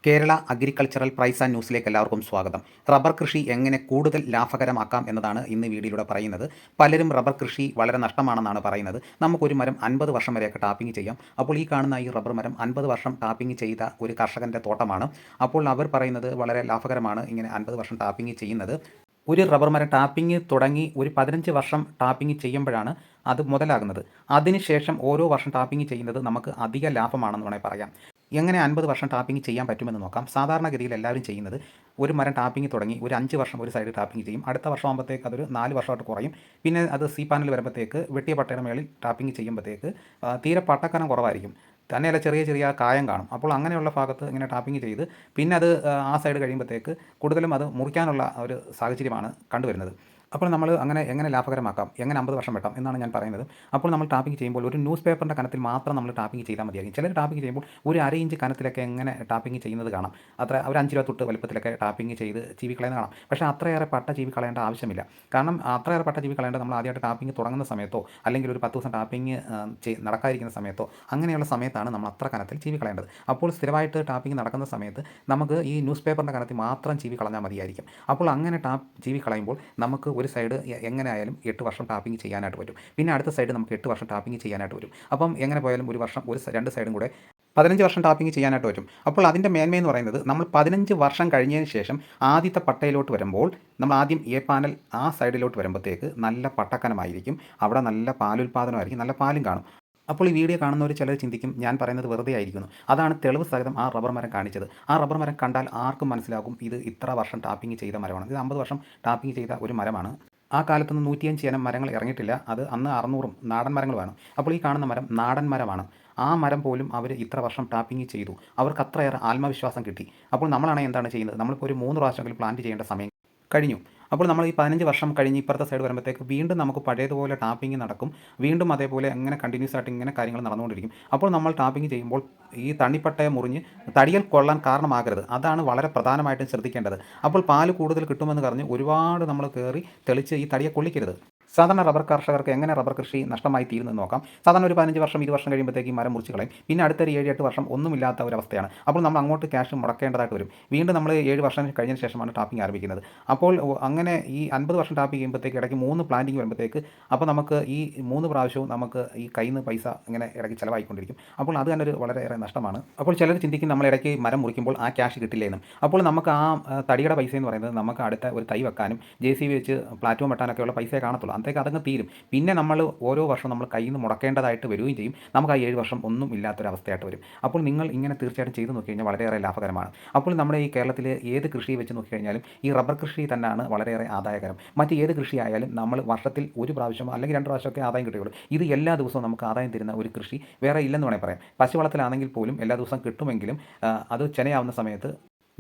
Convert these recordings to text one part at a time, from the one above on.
Kerala agricultural price and ന്യൂസിലേക്ക് എല്ലാവർക്കും സ്വാഗതം. റബ്ബർ കൃഷി എങ്ങനെ കൂടുതൽ ലാഭകരമാക്കാം എന്നതാണ് ഇന്ന് വീഡിയോയിലൂടെ പറയുന്നത്. പലരും റബ്ബർ കൃഷി വളരെ നഷ്ടമാണെന്നാണ് പറയുന്നത്. നമുക്കൊരു മരം 50 വർഷം വരെയൊക്കെ ടാപ്പിംഗ് ചെയ്യാം. അപ്പോൾ ഈ കാണുന്ന ഈ റബ്ബർ മരം 50 വർഷം ടാപ്പിംഗ് ചെയ്ത ഒരു കർഷകൻ്റെ തോട്ടമാണ്. അപ്പോൾ അവർ പറയുന്നത് വളരെ ലാഭകരമാണ് ഇങ്ങനെ 50 വർഷം ടാപ്പിംഗ് ചെയ്യുന്നത്. ഒരു റബ്ബർ മരം ടാപ്പിംഗ് തുടങ്ങി ഒരു 15 വർഷം ടാപ്പിംഗ് ചെയ്യുമ്പോഴാണ് അത് മുതലാകുന്നത്. അതിനുശേഷം ഓരോ വർഷം ടാപ്പിംഗ് ചെയ്യുന്നത് നമുക്ക് അധിക ലാഭമാണെന്ന് വേണമെങ്കിൽ പറയാം. എങ്ങനെ 50 വർഷം ടാപ്പിംഗ് ചെയ്യാൻ പറ്റുമെന്ന് നോക്കാം. സാധാരണഗതിയിൽ എല്ലാവരും ചെയ്യുന്നത് ഒരു മരം ടാപ്പിംഗ് തുടങ്ങി ഒരു 5 വർഷം ഒരു സൈഡ് ടാപ്പിംഗ് ചെയ്യും. അടുത്ത വർഷമാകുമ്പോഴത്തേക്ക് അതൊരു 4 വർഷമായിട്ട് കുറയും. പിന്നെ അത് സി പാനൽ വരുമ്പോഴത്തേക്ക് വെട്ടിയ പട്ടയുടെ മേളിൽ ടാപ്പിംഗ് ചെയ്യുമ്പോഴത്തേക്ക് തീരെ പട്ടക്കനം കുറവായിരിക്കും. തന്നെയല്ല ചെറിയ ചെറിയ കായം കാണും. അപ്പോൾ അങ്ങനെയുള്ള ഭാഗത്ത് ഇങ്ങനെ ടാപ്പിംഗ് ചെയ്ത് പിന്നെ അത് ആ സൈഡ് കഴിയുമ്പോഴത്തേക്ക് കൂടുതലും അത് മുറിക്കാനുള്ള ഒരു സാഹചര്യമാണ് കണ്ടുവരുന്നത്. അപ്പോൾ നമ്മൾ എങ്ങനെ ലാഭകരമാക്കാം, എങ്ങനെ 50 വർഷം വെട്ടാം എന്നാണ് ഞാൻ പറയുന്നത്. അപ്പോൾ നമ്മൾ ടാപ്പിംഗ് ചെയ്യുമ്പോൾ ഒരു ന്യൂസ് പേപ്പറിൻ്റെ കനത്തിൽ മാത്രം നമ്മൾ ടാപ്പിംഗ് ചെയ്താൽ മതിയായിരിക്കും. ചിലർ ടാപ്പിംഗ് ചെയ്യുമ്പോൾ ഒരു അര ഇഞ്ച് കനത്തിലൊക്കെ എങ്ങനെ ടാപ്പിംഗ് ചെയ്യുന്നത് കാണാം. അത്ര ഒരു 5 രൂപ തൊട്ട് വലുപ്പത്തിലൊക്കെ ടാപ്പിംഗ് ചെയ്ത് ചീവി കളയുന്നത് കാണാം. പക്ഷേ അത്രയേറെ പട്ട ചീവി കളയേണ്ട ആവശ്യമില്ല. കാരണം അത്രയേറെ പട്ട ചീവി കളയേണ്ടത് നമ്മൾ ആദ്യമായിട്ട് ടാപ്പിംഗ് തുടങ്ങുന്ന സമയത്തോ അല്ലെങ്കിൽ ഒരു 10 ദിവസം ടാപ്പിംഗ് നടക്കാതിരിക്കുന്ന സമയത്തോ അങ്ങനെയുള്ള സമയത്താണ് നമ്മൾ അത്ര കനത്തിൽ ചീവി കളയേണ്ടത്. അപ്പോൾ സ്ഥിരമായിട്ട് ടാപ്പിംഗ് നടക്കുന്ന സമയത്ത് നമുക്ക് ഈ ന്യൂസ് പേപ്പറിൻ്റെ കനത്തിൽ മാത്രം ചീവി കളഞ്ഞാൽ മതിയായിരിക്കും. അപ്പോൾ അങ്ങനെ ചീവി കളയുമ്പോൾ നമുക്ക് ഒരു സൈഡ് എങ്ങനെ ആയാലും 8 വർഷം ടാപ്പിംഗ് ചെയ്യാനായിട്ട് പറ്റും. പിന്നെ അടുത്ത സൈഡ് നമുക്ക് 8 വർഷം ടാപ്പിംഗ് ചെയ്യാനായിട്ട് വരും. അപ്പം എങ്ങനെ പോയാലും ഒരു വർഷം രണ്ട് സൈഡും കൂടെ 15 വർഷം ടാപ്പിംഗ് ചെയ്യാനായിട്ട് പറ്റും. അപ്പോൾ അതിൻ്റെ മേന്മയെന്ന് പറയുന്നത് നമ്മൾ 15 വർഷം കഴിഞ്ഞതിന് ശേഷം ആദ്യത്തെ പട്ടയിലോട്ട് വരുമ്പോൾ നമ്മൾ ആദ്യം എ പാനൽ ആ സൈഡിലോട്ട് വരുമ്പോഴത്തേക്ക് നല്ല പട്ടക്കനമായിരിക്കും. അവിടെ നല്ല പാലുൽപാദനമായിരിക്കും, നല്ല പാലും കാണും. അപ്പോൾ ഈ വീഡിയോ കാണുന്നവർ ചിലർ ചിന്തിക്കും ഞാൻ പറയുന്നത് വെറുതെ ആയിരിക്കുന്നു. അതാണ് തെളിവ് സഹിതം ആ റബ്ബർ മരം കാണിച്ചത്. ആ റബ്ബർ മരം കണ്ടാൽ ആർക്കും മനസ്സിലാകും ഇത് ഇത്ര വർഷം ടാപ്പിംഗ് ചെയ്ത മരമാണ്. ഇത് 50 വർഷം ടാപ്പിംഗ് ചെയ്ത ഒരു മരമാണ്. ആ കാലത്തൊന്നും 105 ഇനം മരങ്ങൾ ഇറങ്ങിയിട്ടില്ല. അത് അന്ന് 600 നാടൻ മരങ്ങളുമാണ്. അപ്പോൾ ഈ കാണുന്ന മരം നാടൻ മരമാണ്. ആ മരം പോലും അവർ ഇത്ര വർഷം ടാപ്പിംഗ് ചെയ്തു. അവർക്ക് അത്രയേറെ ആത്മവിശ്വാസം കിട്ടി. അപ്പോൾ നമ്മളാണെങ്കിൽ എന്താണ് ചെയ്യുന്നത്? നമ്മളിപ്പോൾ ഒരു 3 പ്രാവശ്യമെങ്കിലും പ്ലാന്റ് ചെയ്യേണ്ട സമയം കഴിഞ്ഞു. അപ്പോൾ നമ്മൾ ഈ 15 വർഷം കഴിഞ്ഞ് ഇപ്പുറത്തെ സൈഡ് വരുമ്പോഴത്തേക്ക് വീണ്ടും നമുക്ക് പഴയതുപോലെ ടാപ്പിംഗ് നടക്കും. വീണ്ടും അതേപോലെ അങ്ങനെ കണ്ടിന്യൂസ് ആയിട്ട് ഇങ്ങനെ കാര്യങ്ങൾ നടന്നുകൊണ്ടിരിക്കും. അപ്പോൾ നമ്മൾ ടാപ്പിംഗ് ചെയ്യുമ്പോൾ ഈ തണ്ണിപ്പട്ടയെ മുറിഞ്ഞ് തടിയിൽ കൊള്ളാൻ കാരണമാകരുത്. അതാണ് വളരെ പ്രധാനമായിട്ടും ശ്രദ്ധിക്കേണ്ടത്. അപ്പോൾ പാല് കൂടുതൽ കിട്ടുമെന്ന് പറഞ്ഞ് ഒരുപാട് നമ്മൾ കയറി തെളിച്ച് ഈ തടിയെ കൊള്ളിക്കരുത്. സാധാരണ റബ്ബർ കർഷകർക്ക് എങ്ങനെ റബ്ബർ കൃഷി നഷ്ടമായി തീരുന്നത് നോക്കാം. സാധാരണ ഒരു 15 വർഷം 20 വർഷം കഴിയുമ്പോഴത്തേക്ക് ഈ മരം മുറിച്ച് കളയും. പിന്നെ അടുത്തൊരു 7-8 വർഷം ഒന്നുമില്ലാത്ത ഒരവസ്ഥയാണ്. അപ്പോൾ നമ്മൾ അങ്ങോട്ട് ക്യാഷ് മുടക്കേണ്ടതായിട്ട് വരും. വീണ്ടും നമ്മൾ 7 വർഷം കഴിഞ്ഞതിന് ശേഷമാണ് ടാപ്പിംഗ് ആരംഭിക്കുന്നത്. അപ്പോൾ അങ്ങനെ ഈ 50 വർഷം ടാപ്പിംഗ് ചെയ്യുമ്പോഴത്തേക്ക് ഇടയ്ക്ക് 3 പ്ലാന്റിങ് വരുമ്പോഴത്തേക്ക് അപ്പോൾ നമുക്ക് ഈ 3 പ്രാവശ്യവും നമുക്ക് ഈ കയ്യിൽ നിന്ന് പൈസ ഇങ്ങനെ ഇടയ്ക്ക് ചിലവായിക്കൊണ്ടിരിക്കും. അപ്പോൾ അത് തന്നെ ഒരു വളരെയേറെ നഷ്ടമാണ്. അപ്പോൾ ചിലർ ചിന്തിക്കും നമ്മൾ ഇടയ്ക്ക് മരം മുറിക്കുമ്പോൾ ആ ക്യാഷ് കിട്ടില്ലേന്നും. അപ്പോൾ നമുക്ക് ആ തടിയുടെ പൈസ എന്ന് പറയുന്നത് നമുക്ക് അടുത്ത ഒരു തൈ വെക്കാനും JCB വെച്ച് പ്ലാറ്റ്ഫോം വെട്ടാനൊക്കെയുള്ള പൈസയെ കാണത്തുള്ളൂ. അതങ്ങ് തീരും. പിന്നെ നമ്മൾ ഓരോ വർഷവും നമ്മൾ കയ്യിൽ നിന്ന് മുടക്കേണ്ടതായിട്ട് വരികയും ചെയ്യും. നമുക്ക് ആ 7 വർഷം ഒന്നും ഇല്ലാത്തൊരവസ്ഥയായിട്ട് വരും. അപ്പോൾ നിങ്ങൾ ഇങ്ങനെ തീർച്ചയായിട്ടും ചെയ്ത് നോക്കി കഴിഞ്ഞാൽ വളരെയേറെ ലാഭകരമാണ്. അപ്പോൾ നമ്മുടെ ഈ കേരളത്തിൽ ഏത് കൃഷി വെച്ച് നോക്കിക്കഴിഞ്ഞാലും ഈ റബ്ബർ കൃഷി തന്നെയാണ് വളരെയേറെ ആദായകരം. മറ്റ് ഏത് കൃഷി ആയാലും നമ്മൾ വർഷത്തിൽ ഒരു പ്രാവശ്യം അല്ലെങ്കിൽ 2 പ്രാവശ്യമൊക്കെ ആദായം കിട്ടുകയുള്ളൂ. ഇത് എല്ലാ ദിവസവും നമുക്ക് ആദായം തരുന്ന ഒരു കൃഷി വേറെ ഇല്ലെന്ന് വേണമെങ്കിൽ പറയാം. പശുവളത്തിലാണെങ്കിൽ പോലും എല്ലാ ദിവസവും കിട്ടുമെങ്കിലും അത് ചെനയാവുന്ന സമയത്ത്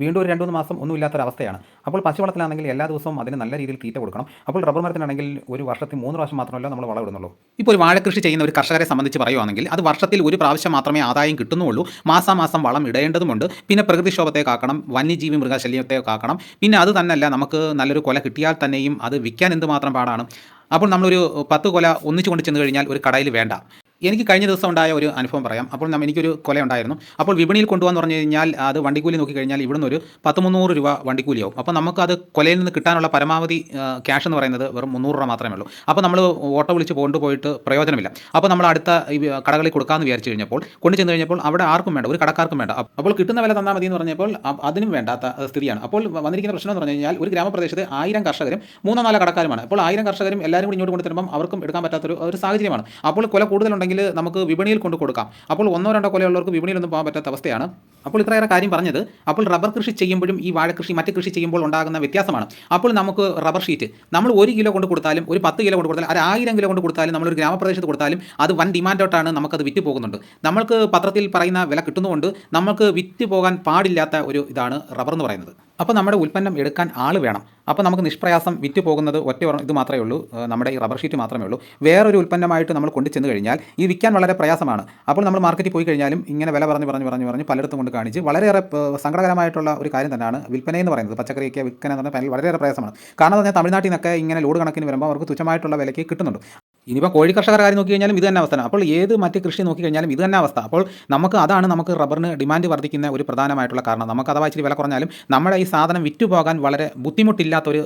വീണ്ടും ഒരു 2-3 മാസം ഒന്നും ഇല്ലാത്തൊരവസ്ഥയാണ്. അപ്പോൾ പശുവളത്തിലാണെങ്കിൽ എല്ലാ ദിവസവും അതിന് നല്ല രീതിയിൽ തീറ്റ കൊടുക്കണം. അപ്പോൾ റബ്ബർ മരത്തിനാണെങ്കിൽ ഒരു വർഷത്തിൽ 3 പ്രാവശ്യം മാത്രമല്ല നമ്മൾ വളം ഇടുന്നുള്ളൂ. ഇപ്പോൾ ഒരു വാഴക്കൃഷി ചെയ്യുന്ന ഒരു കർഷകരെ സംബന്ധിച്ച് പറയുകയാണെങ്കിൽ അത് വർഷത്തിൽ ഒരു പ്രാവശ്യം മാത്രമേ ആദായം കിട്ടുന്നുള്ളൂ. മാസാമാസം വളം ഇടേണ്ടതുമുണ്ട്. പിന്നെ പ്രകൃതിക്ഷോഭത്തെ കാക്കണം, വന്യജീവി മൃഗശല്യത്തെ കാക്കണം. പിന്നെ അത് തന്നെയല്ല നമുക്ക് നല്ലൊരു കൊല കിട്ടിയാൽ തന്നെയും അത് വിൽക്കാൻ എന്തുമാത്രം പാടാണ്. അപ്പോൾ നമ്മളൊരു 10 കൊല ഒന്നിച്ചു കൊണ്ട് ചെന്ന് കഴിഞ്ഞാൽ ഒരു കടയിൽ വേണ്ട. എനിക്ക് കഴിഞ്ഞ ദിവസം ഉണ്ടായ ഒരു അനുഭവം പറയാം. അപ്പോൾ എനിക്കൊരു കൊല ഉണ്ടായിരുന്നു. അപ്പോൾ വിപണിയിൽ കൊണ്ടുപോകാന്ന് പറഞ്ഞു കഴിഞ്ഞാൽ അത് വണ്ടിക്കൂലി നോക്കിക്കഴിഞ്ഞാൽ ഇവിടുന്ന് ഒരു 10-300 രൂപ വണ്ടിക്കൂലിയാവും. അപ്പോൾ നമുക്കത് കൊലയിൽ നിന്ന് കിട്ടാനുള്ള പരമാവധി ക്യാഷ് എന്ന് പറയുന്നത് വെറും 300 രൂപ മാത്രമേ ഉള്ളൂ. അപ്പോൾ നമ്മൾ ഓട്ടോ വിളിച്ച് കൊണ്ടുപോയിട്ട് പ്രയോജനമില്ല. അപ്പോൾ നമ്മൾ അടുത്ത കടകളിൽ കൊടുക്കാമെന്ന് വിചാരിച്ചു കഴിഞ്ഞപ്പോൾ കൊണ്ടു ചെന്ന് കഴിഞ്ഞപ്പോൾ അവിടെ ആർക്കും വേണ്ട, ഒരു കടക്കാർക്കും വേണ്ട. അപ്പോൾ കിട്ടുന്ന വില തന്നാൽ മതി എന്ന് പറഞ്ഞപ്പോൾ അതിനും വേണ്ടാത്ത സ്ഥിതിയാണ്. അപ്പോൾ വന്നിരിക്കുന്ന പ്രശ്നം എന്ന് പറഞ്ഞു കഴിഞ്ഞാൽ ഒരു ഗ്രാമപ്രദേശത്ത് 1000 കർഷകരും 3-4 കടക്കാരുമാണ്. അപ്പോൾ 1000 കർഷകരും എല്ലാവരും കൂടി ഇങ്ങോട്ട് കൊണ്ടു തരുമ്പം അവർക്കും എടുക്കാൻ പറ്റാത്തൊരു സാഹചര്യമാണ്. അപ്പോൾ കൊല കൂടുതലുണ്ടെങ്കിൽ നമുക്ക് വിപണിയിൽ കൊണ്ട് കൊടുക്കാം. അപ്പോൾ 1-2 കൊലയുള്ളവർക്ക് വിപണിയിലൊന്നും പോകാൻ പറ്റാത്ത അവസ്ഥയാണ്. അപ്പോൾ ഇത്രയേറെ കാര്യം പറഞ്ഞത് അപ്പോൾ റബ്ബർ കൃഷി ചെയ്യുമ്പോഴും ഈ വാഴക്കൃഷി മറ്റ് കൃഷി ചെയ്യുമ്പോൾ ഉണ്ടാകുന്ന വ്യത്യാസമാണ്. അപ്പോൾ നമുക്ക് റബ്ബർ ഷീറ്റ് നമ്മൾ 1 കിലോ കൊണ്ട് കൊടുത്താലും ഒരു 10 കിലോ കൊണ്ട് കൊടുത്താലും ഒരു 1000 കിലോ കൊണ്ട് കൊടുത്താലും നമ്മളൊരു ഗ്രാമപ്രദേശത്ത് കൊടുത്താലും അത് വൻ ഡിമാൻഡോട്ടാണ് നമുക്കത് വിറ്റ് പോകുന്നുണ്ട്. നമ്മൾക്ക് പത്രത്തിൽ പറയുന്ന വില കിട്ടുന്നതുകൊണ്ട് നമുക്ക് വിറ്റ് പോകാൻ പാടില്ലാത്ത ഒരു ഇതാണ് റബ്ബർ എന്ന് പറയുന്നത്. അപ്പോൾ നമ്മുടെ ഉൽപ്പന്നം എടുക്കാൻ ആൾ വേണം. അപ്പോൾ നമുക്ക് നിഷ്പ്രയാസം വിറ്റ് പോകുന്നത് ഒറ്റ ഇത് മാത്രമേ ഉള്ളൂ, നമ്മുടെ ഈ റബ്ബർ ഷീറ്റ് മാത്രമേ ഉള്ളൂ. വേറൊരു ഉൽപ്പന്നമായിട്ട് നമ്മൾ കൊണ്ടു ചെന്ന് കഴിഞ്ഞാൽ ഈ വിൽക്കാൻ വളരെ പ്രയാസമാണ്. അപ്പോൾ നമ്മൾ മാർക്കറ്റിൽ പോയി കഴിഞ്ഞാലും ഇങ്ങനെ വില പറഞ്ഞ് പലയിടത്തും കൊണ്ട് കാണിച്ച് വളരെയേറെ സങ്കടകരമായിട്ടുള്ള ഒരു കാര്യം തന്നെയാണ് വിൽപ്പനയെന്ന് പറയുന്നത്. പച്ചക്കറിയൊക്കെ വിൽക്കാൻ എന്ന് പറഞ്ഞാൽ വളരെയേറെ പ്രയാസമാണ്. കാരണം പറഞ്ഞാൽ തമിഴ്നാട്ടിൽ നിന്നൊക്കെ ഇങ്ങനെ ലോഡ് കണക്കിന് വരുമ്പോൾ അവർക്ക് തുച്ഛമായിട്ടുള്ള വിലയ്ക്ക് കിട്ടുന്നുണ്ട്. ഇനിയിപ്പോൾ കോഴി കർഷകരുടെ കാര്യം നോക്കി കഴിഞ്ഞാലും ഇത് തന്നെ അവസ്ഥ. അപ്പോൾ ഏത് മറ്റ് കൃഷി നോക്കി കഴിഞ്ഞാലും ഇത് തന്നെ അവസ്ഥ. അപ്പോൾ നമുക്ക് റബ്ബറിന് ഡിമാൻഡ് വർദ്ധിക്കുന്ന ഒരു പ്രധാനമായിട്ടുള്ള കാരണം. നമുക്ക് അഥവാ ഇച്ചിരി വില കുറഞ്ഞാലും നമ്മുടെ ഈ സാധനം വിറ്റുപോകാൻ വളരെ ബുദ്ധിമുട്ടില്ലാത്തൊരു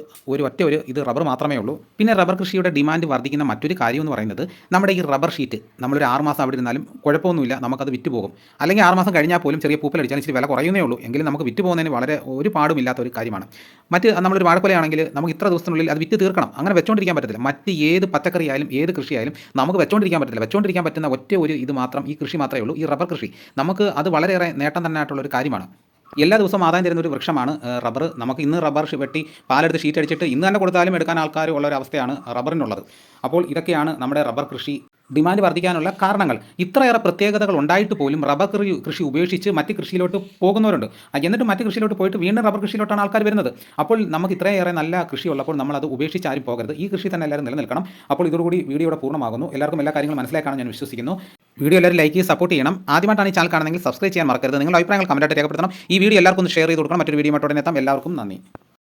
ഇത് റബ്ബർ മാത്രമേ ഉള്ളൂ. പിന്നെ റബ്ബർ കൃഷിയുടെ ഡിമാൻഡ് വർദ്ധിക്കുന്ന മറ്റൊരു കാര്യം എന്ന് പറയുന്നത് നമ്മുടെ ഈ റബ്ബർ ഷീറ്റ് നമ്മളൊരു 6 മാസം അവിടെ ഇരുന്നാലും കുഴപ്പമൊന്നുമില്ല, നമുക്കത് വിറ്റുപോകും. അല്ലെങ്കിൽ 6 മാസം കഴിഞ്ഞാൽ പോലും ചെറിയ പൂപ്പലടിച്ചാൽ ഇച്ചിരി വില കുറയുന്നേ ഉള്ളൂ, എങ്കിലും നമുക്ക് വിറ്റുപോകുന്നതിന് വളരെ ഒരു പാടുമില്ലാത്ത ഒരു കാര്യമാണ്. നമ്മളൊരു വാഴക്കൊലയാണെങ്കിൽ നമുക്ക് ഇത്ര ദിവസത്തിനുള്ളിൽ അത് വിറ്റ് തീർക്കണം, അങ്ങനെ വെച്ചുകൊണ്ടിരിക്കാൻ പറ്റത്തില്ല. മറ്റ് ഏത് പച്ചക്കറി ആയാലും ഏത് കൃഷിയായാലും നമുക്ക് വെച്ചുകൊണ്ടിരിക്കാൻ പറ്റില്ല. വെച്ചുകൊണ്ടിരിക്കാൻ പറ്റുന്ന ഇത് മാത്രം ഈ കൃഷി മാത്രമേ ഉള്ളൂ, ഈ റബ്ബർ കൃഷി. നമുക്ക് അത് വളരെയേറെ നേട്ടം തന്നെ ആയിട്ടുള്ളൊരു കാര്യമാണ്. എല്ലാ ദിവസവും ആദായം തരുന്ന ഒരു വൃക്ഷമാണ് റബ്ബർ. നമുക്ക് ഇന്ന് റബ്ബർ വെട്ടി പാലെടുത്ത് ഷീറ്റ് അടിച്ചിട്ട് ഇന്ന് തന്നെ കൊടുത്താലും എടുക്കാൻ ആൾക്കാർ ഉള്ള ഒരു അവസ്ഥയാണ് റബ്ബറിനുള്ളത്. അപ്പോൾ ഇതൊക്കെയാണ് നമ്മുടെ റബ്ബർ കൃഷി ഡിമാൻഡ് വർദ്ധിക്കാനുള്ള കാരണങ്ങൾ. ഇത്രയേറെ പ്രത്യേകതകൾ ഉണ്ടായിട്ട് പോലും റബ്ബർ കൃഷി ഉപേക്ഷിച്ച് മറ്റ് കൃഷിയിലോട്ട് പോകുന്നവരുണ്ട്. എന്നിട്ട് മറ്റ് കൃഷിയിലോട്ട് പോയിട്ട് വീണ്ടും റബ്ബർ കൃഷിയിലോട്ടാണ് ആൾക്കാർ വരുന്നത്. അപ്പോൾ നമുക്ക് ഇത്രയേറെ നല്ല കൃഷി ഉള്ളപ്പോൾ നമ്മളത് ഉപേക്ഷിച്ച് ആരും പോകരുത്. ഈ കൃഷി തന്നെ എല്ലാവരും നിലനിൽക്കണം. അപ്പോൾ ഇതോടുകൂടി വീഡിയോയുടെ പൂർണ്ണമാകുന്നു. എല്ലാവർക്കും എല്ലാ കാര്യങ്ങളും മനസ്സിലാക്കാണെന്ന് ഞാൻ വിശ്വസിക്കുന്നു. വീഡിയോ എല്ലാവരും ലൈക്ക് ചെയ്ത് സപ്പോർട്ട് ചെയ്യണം. ആദ്യമായിട്ടാണ് ഈ ചാനൽ കാണുന്നതെങ്കിൽ സബ്സ്ക്രൈബ് ചെയ്യാൻ മറക്കരുത്. നിങ്ങളുടെ അഭിപ്രായങ്ങൾ കമൻറ്റായിട്ട് രേഖപ്പെടുത്തണം. ഈ വീഡിയോ എല്ലാവർക്കും ഒന്ന് ഷെയർ ചെയ്ത് കൊടുക്കണം. മറ്റൊരു വീഡിയോ ആയിട്ട് ഉടനെ എത്താം. എല്ലാവർക്കും നന്ദി.